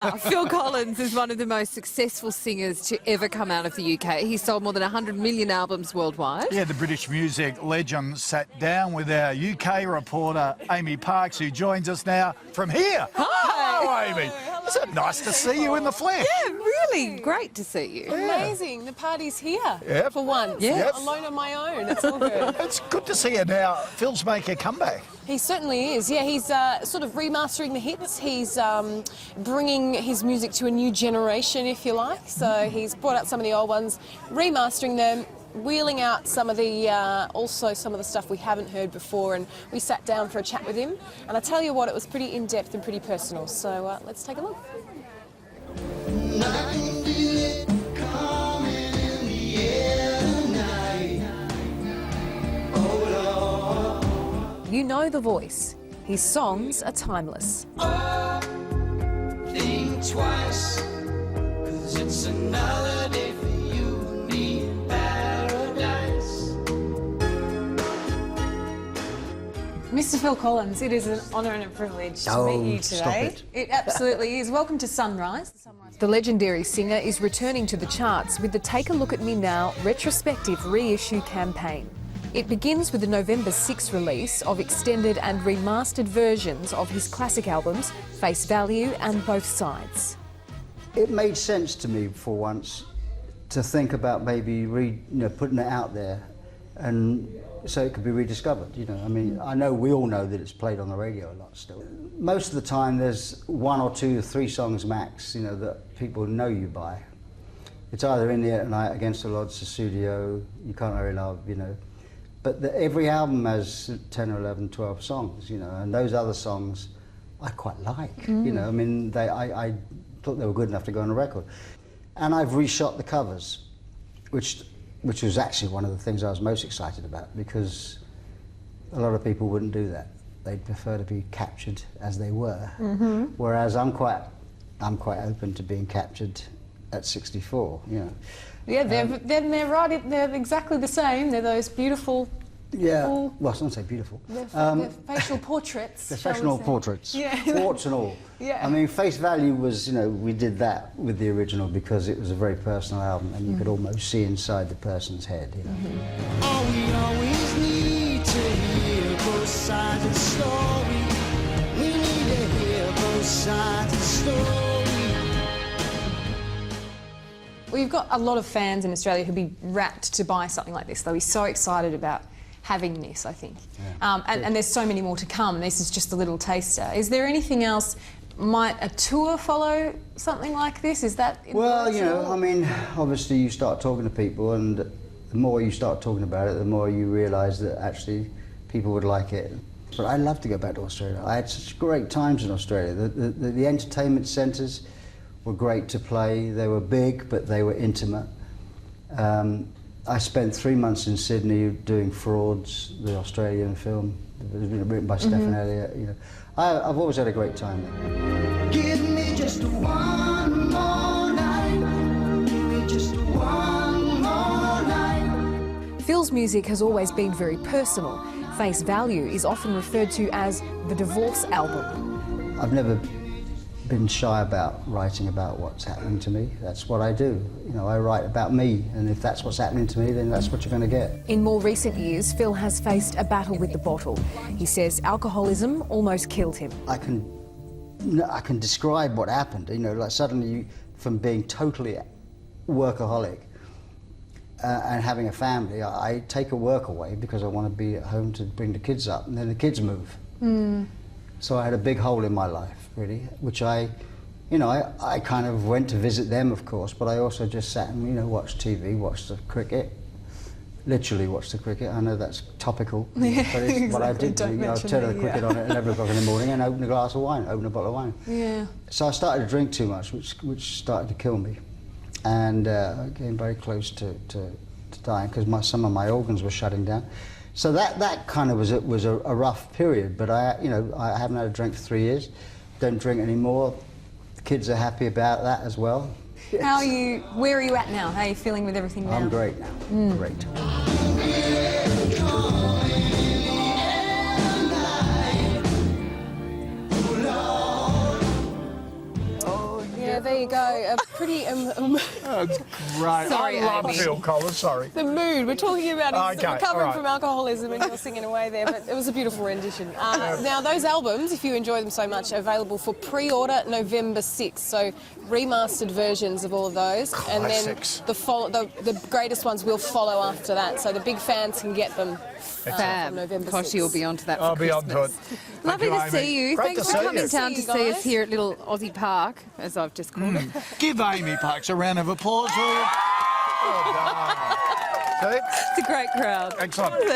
Phil Collins is one of the most successful singers to ever come out of the UK. He's sold more than 100 million albums worldwide. Yeah, the British music legend sat down with our UK reporter, Amy Parks, who joins us now from here. Hi. Hello, Amy. Is it nice to see you in the flesh? Yeah, really great to see you. Amazing. The party's here Yep. for once. Yes. Alone on my own. It's all good. It's good to see you now. Phil's making a comeback. He certainly is. Yeah, he's sort of remastering the hits. He's bringing his music to a new generation, if you like. So he's brought out some of the old ones, remastering them, wheeling out some of the, also some of the stuff we haven't heard before, and we sat down for a chat with him. And I tell you what, it was pretty in-depth and pretty personal. So let's take a look. You know the voice. His songs are timeless. Think twice, 'cause it's another day for you and me in paradise. Mr. Phil Collins, it is an honour and a privilege to meet you today. Stop it. It absolutely is. Welcome to Sunrise. The legendary singer is returning to the charts with the Take a Look at Me Now retrospective reissue campaign. It begins with the November 6 release of extended and remastered versions of his classic albums, Face Value and Both Sides. It made sense to me for once to think about maybe putting it out there, and so it could be rediscovered. I mean, I know we all know that it's played on the radio a lot still. Most of the time, there's one or two or three songs max, that people know you by. It's either In the Air Tonight, Against the Odds, Studio, You Can't Hurry Love, But every album has 10 or 11, 12 songs, and those other songs I quite like, I mean, I thought they were good enough to go on a record. And I've reshot the covers, which was actually one of the things I was most excited about, because a lot of people wouldn't do that. They'd prefer to be captured as they were, whereas I'm quite open to being captured at 64, Yeah, they're right. They're exactly the same. They're those beautiful. Yeah. Well, I don't say beautiful. They're facial portraits. Professional portraits. Yeah. Warts and all. Yeah. I mean, Face Value was, we did that with the original because it was a very personal album, and you could almost see inside the person's head. All we always need to hear both sides of the story. We need to hear both sides of the story. Well, you've got a lot of fans in Australia who'd be rapt to buy something like this. They'll be so excited about having this, I think. Yeah. And there's so many more to come. This is just a little taster. Is there anything else? Might a tour follow something like this? Is that in the Well, works at all? I mean, obviously you start talking to people, and the more you start talking about it, the more you realise that actually people would like it. But I'd love to go back to Australia. I had such great times in Australia. The entertainment centres were great to play. They were big, but they were intimate. I spent 3 months in Sydney doing Frauds, the Australian film. It was written by Stephen Elliott. I've always had a great time there. Give me just one more night. Give me just one more night. Phil's music has always been very personal. Face Value is often referred to as the divorce album. I've never been shy about writing about what's happening to me. That's what I do. I write about me, and if that's what's happening to me, then that's what you're going to get. In more recent years, Phil has faced a battle with the bottle. He says alcoholism almost killed him. I can describe what happened. Like suddenly, from being totally workaholic and having a family, I take a work away because I want to be at home to bring the kids up, and then the kids move. So I had a big hole in my life, really, which I kind of went to visit them, of course, but I also just sat and, watched TV, watched the cricket, literally watched the cricket. I know that's topical, but it's what I did. I'd turn the cricket on at 11 o'clock in the morning and open a glass of wine, open a bottle of wine. Yeah. So I started to drink too much, which started to kill me, and I came very close to dying because some of my organs were shutting down. So that kind of was a rough period, but I haven't had a drink for 3 years, don't drink anymore. The kids are happy about that as well. How are you? Where are you at now? How are you feeling with everything now? I'm great now, great. there you go. A pretty That's great. Sorry, I love Amy. Phil Collins, sorry. the mood. We're talking about his Okay, recovering all right. from alcoholism, and you're singing away there. But it was a beautiful rendition. Now those albums, if you enjoy them so much, are available for pre-order November 6th. So remastered versions of all of those, and then Classics. the greatest ones will follow after that. So the big fans can get them. Fab. From November Koshi 6th. will be onto that for I'll be Christmas. onto it. Lovely Thank to you, Amy. see you. Great Thanks to for see coming you. down to See you see us guys. here at Little Aussie Park, as I've just called it. Give Amy Parks a round of applause, will you? Well done. See? It's a great crowd. Excellent.